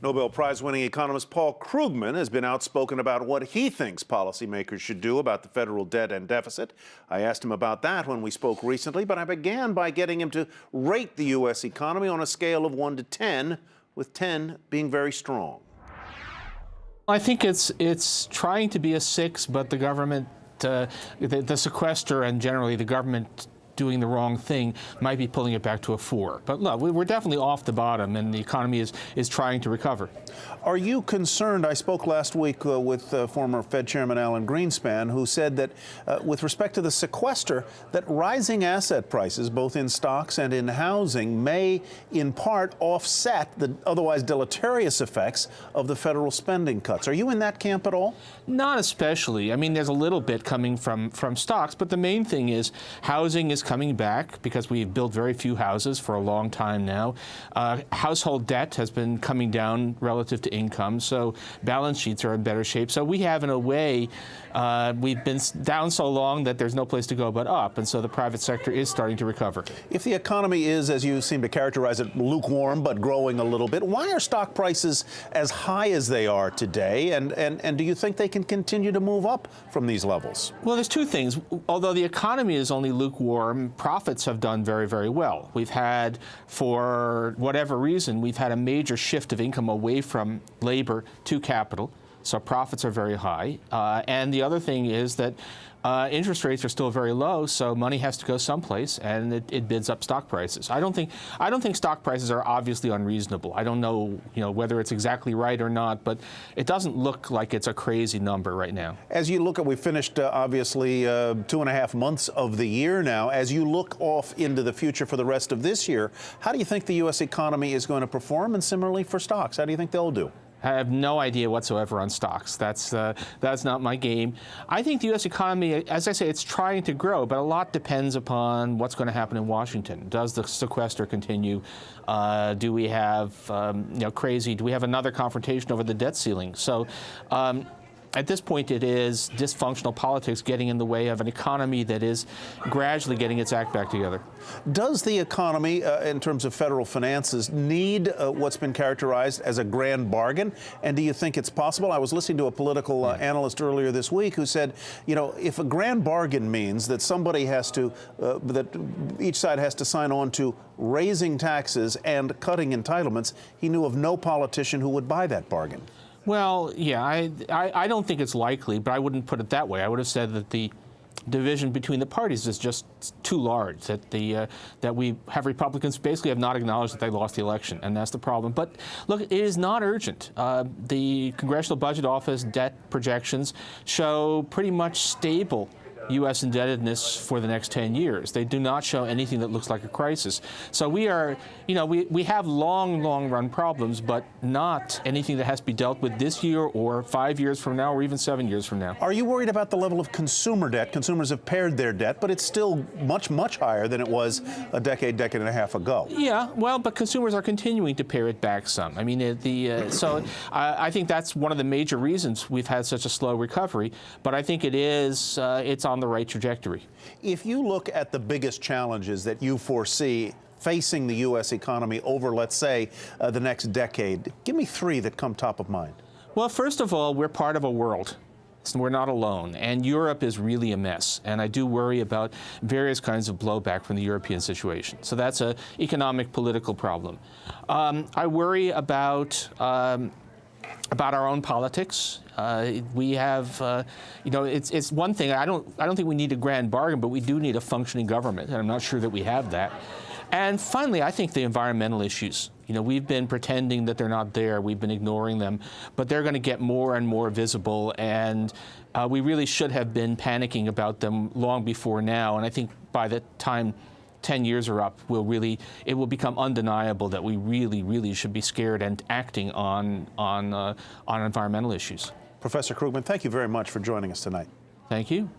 Nobel Prize-winning economist Paul Krugman has been outspoken about what he thinks policymakers should do about the federal debt and deficit. I asked him about that when we spoke recently, but I began by getting him to rate the U.S. economy on a scale of 1 to 10, with 10 being very strong. I think it's trying to be a 6, but the government, the sequester and generally the government doing the wrong thing might be pulling it back to a 4. But look, we're definitely off the bottom, and the economy is trying to recover. Are you concerned? I spoke last week with former Fed Chairman Alan Greenspan, who said that with respect to the sequester, that rising asset prices, both in stocks and in housing, may in part offset the otherwise deleterious effects of the federal spending cuts. Are you in that camp at all? Not especially. I mean, there's a little bit coming from stocks, but the main thing is housing is coming back because we've built very few houses for a long time now. Household debt has been coming down relative to income, so balance sheets are in better shape. So we have, in a way, we've been down so long that there's no place to go but up, and so the private sector is starting to recover. If the economy is, as you seem to characterize it, lukewarm but growing a little bit, why are stock prices as high as they are today, and do you think they can continue to move up from these levels? Well, there's two things. Although the economy is only lukewarm, profits have done very, very well. We've had, for whatever reason, we've had a major shift of income away from labor to capital, so profits are very high. And the other thing is that interest rates are still very low, so money has to go someplace, and it bids up stock prices. I don't think stock prices are obviously unreasonable. I don't know, whether it's exactly right or not, but it doesn't look like it's a crazy number right now. As you look at, we finished obviously 2.5 months of the year now. As you look off into the future for the rest of this year, how do you think the U.S. economy is going to perform, and similarly for stocks? How do you think they'll do? I have no idea whatsoever on stocks. That's not my game. I think the U.S. economy, as I say, it's trying to grow, but a lot depends upon what's going to happen in Washington. Does the sequester continue? Do we have, do we have another confrontation over the debt ceiling? So at this point, it is dysfunctional politics getting in the way of an economy that is gradually getting its act back together. Does the economy, in terms of federal finances, need what's been characterized as a grand bargain? And do you think it's possible? I was listening to a political analyst earlier this week who said, if a grand bargain means that somebody has to, that each side has to sign on to raising taxes and cutting entitlements, he knew of no politician who would buy that bargain. Well, yeah, I don't think it's likely, but I wouldn't put it that way. I would have said that the division between the parties is just too large, that we have Republicans basically have not acknowledged that they lost the election, and that's the problem. But look, it is not urgent. The Congressional Budget Office debt projections show pretty much stable U.S. indebtedness for the next 10 years. They do not show anything that looks like a crisis. So we are, we have long run problems, but not anything that has to be dealt with this year or 5 years from now or even 7 years from now. Are you worried about the level of consumer debt? Consumers have pared their debt, but it's still much higher than it was a decade and a half ago. Yeah, well, but consumers are continuing to pare it back some. I mean, so I think that's one of the major reasons we've had such a slow recovery, but I think it's on the right trajectory. If you look at the biggest challenges that you foresee facing the U.S. economy over, let's say, the next decade, give me 3 that come top of mind. Well, first of all, we're part of a world. So we're not alone, and Europe is really a mess, and I do worry about various kinds of blowback from the European situation. So that's an economic, political problem. I worry about our own politics. We have, it's one thing. I don't think we need a grand bargain, but we do need a functioning government, and I'm not sure that we have that. And finally, I think the environmental issues. We've been pretending that they're not there. We've been ignoring them, but they're going to get more and more visible, and we really should have been panicking about them long before now. And I think by the time 10 years are up, it will become undeniable that we really should be scared and acting on environmental issues. Professor Krugman, thank you very much for joining us tonight. Thank you.